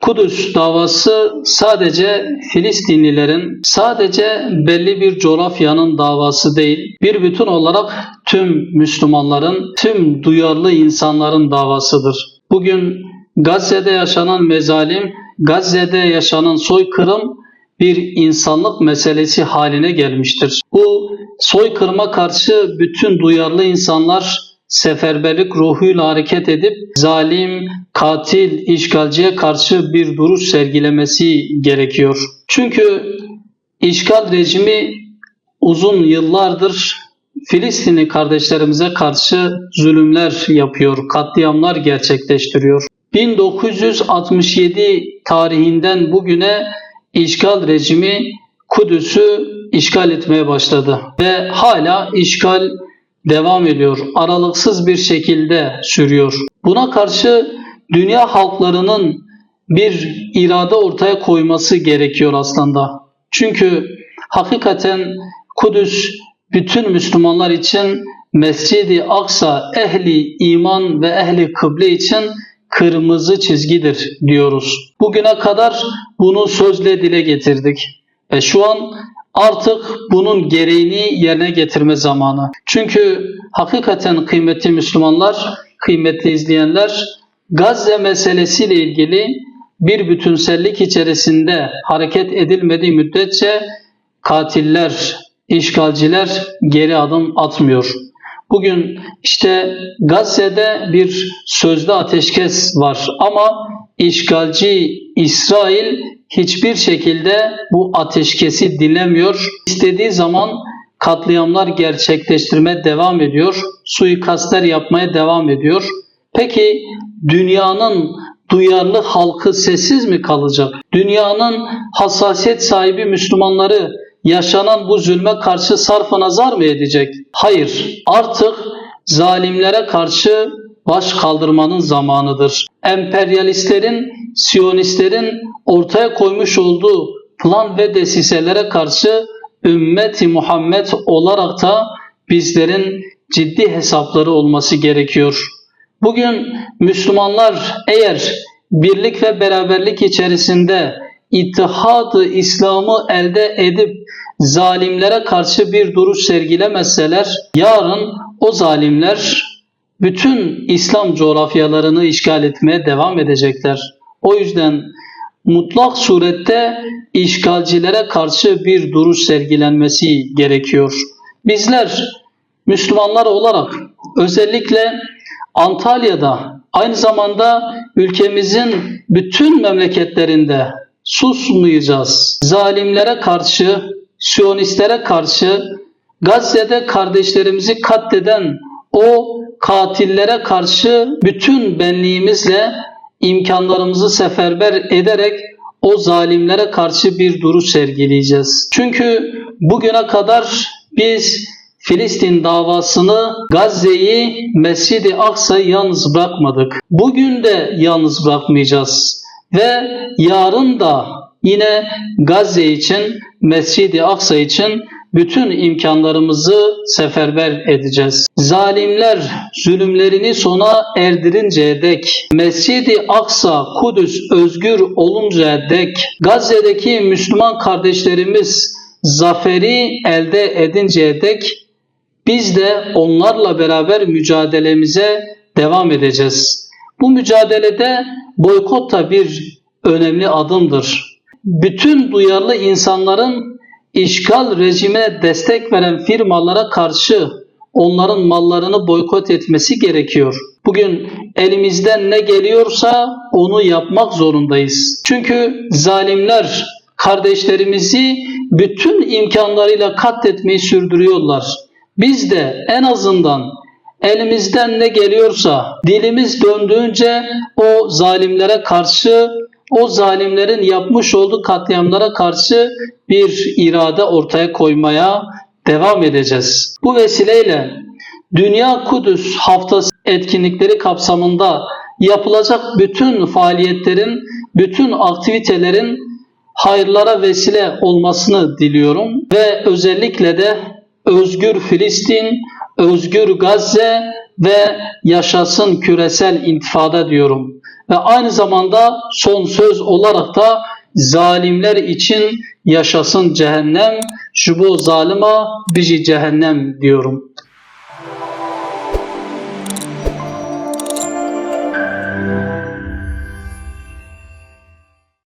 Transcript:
Kudüs davası sadece Filistinlilerin, sadece belli bir coğrafyanın davası değil, bir bütün olarak tüm Müslümanların, tüm duyarlı insanların davasıdır. Bugün Gazze'de yaşanan mezalim, Gazze'de yaşanan soykırım bir insanlık meselesi haline gelmiştir. Bu soykırıma karşı bütün duyarlı insanlar seferberlik ruhuyla hareket edip zalim, katil, işgalciye karşı bir duruş sergilemesi gerekiyor. Çünkü işgal rejimi uzun yıllardır Filistinli kardeşlerimize karşı zulümler yapıyor, katliamlar gerçekleştiriyor. 1967 tarihinden bugüne işgal rejimi Kudüs'ü işgal etmeye başladı ve hala işgal devam ediyor. Aralıksız bir şekilde sürüyor. Buna karşı dünya halklarının bir irade ortaya koyması gerekiyor aslında. Çünkü hakikaten Kudüs bütün Müslümanlar için Mescid-i Aksa, ehli iman ve ehli kıble için kırmızı çizgidir diyoruz. Bugüne kadar bunu sözle dile getirdik. Ve şu an artık bunun gereğini yerine getirme zamanı. Çünkü hakikaten kıymetli Müslümanlar, kıymetli izleyenler, Gazze meselesiyle ilgili bir bütünsellik içerisinde hareket edilmediği müddetçe katiller, işgalciler geri adım atmıyor. Bugün işte Gazze'de bir sözlü ateşkes var ama işgalci İsrail hiçbir şekilde bu ateşkesi dinlemiyor. İstediği zaman katliamlar gerçekleştirmeye devam ediyor. Suikastler yapmaya devam ediyor. Peki dünyanın duyarlı halkı sessiz mi kalacak? Dünyanın hassasiyet sahibi Müslümanları yaşanan bu zulme karşı sarf-ı nazar mı edecek? Hayır. Artık zalimlere karşı baş kaldırmanın zamanıdır. Emperyalistlerin, Siyonistlerin ortaya koymuş olduğu plan ve desiselere karşı ümmeti Muhammed olarak da bizlerin ciddi hesapları olması gerekiyor. Bugün Müslümanlar eğer birlik ve beraberlik içerisinde İttihad-ı İslam'ı elde edip zalimlere karşı bir duruş sergilemezseler, yarın o zalimler bütün İslam coğrafyalarını işgal etmeye devam edecekler. O yüzden mutlak surette işgalcilere karşı bir duruş sergilenmesi gerekiyor. Bizler Müslümanlar olarak özellikle Antalya'da, aynı zamanda ülkemizin bütün memleketlerinde susmayacağız. Zalimlere karşı, Siyonistlere karşı, Gazze'de kardeşlerimizi katleden o katillere karşı bütün benliğimizle imkanlarımızı seferber ederek o zalimlere karşı bir duruş sergileyeceğiz. Çünkü bugüne kadar biz Filistin davasını, Gazze'yi, Mescid-i Aksa'yı yalnız bırakmadık. Bugün de yalnız bırakmayacağız. Ve yarın da yine Gazze için, Mescid-i Aksa için bütün imkanlarımızı seferber edeceğiz. Zalimler zulümlerini sona erdirinceye dek, Mescid-i Aksa, Kudüs özgür oluncaya dek, Gazze'deki Müslüman kardeşlerimiz zaferi elde edinceye dek biz de onlarla beraber mücadelemize devam edeceğiz. Bu mücadelede boykot da bir önemli adımdır. Bütün duyarlı insanların işgal rejimine destek veren firmalara karşı onların mallarını boykot etmesi gerekiyor. Bugün elimizden ne geliyorsa onu yapmak zorundayız. Çünkü zalimler kardeşlerimizi bütün imkanlarıyla katletmeyi sürdürüyorlar. Biz de en azından elimizden ne geliyorsa dilimiz döndüğünce o zalimlere karşı, o zalimlerin yapmış olduğu katliamlara karşı bir irade ortaya koymaya devam edeceğiz. Bu vesileyle Dünya Kudüs Haftası etkinlikleri kapsamında yapılacak bütün faaliyetlerin, bütün aktivitelerin hayırlara vesile olmasını diliyorum ve özellikle de özgür Filistin, özgür Gazze ve yaşasın küresel intifada diyorum. ve aynı zamanda son söz olarak da zalimler için yaşasın cehennem, şu bu zalima bizi cehennem diyorum.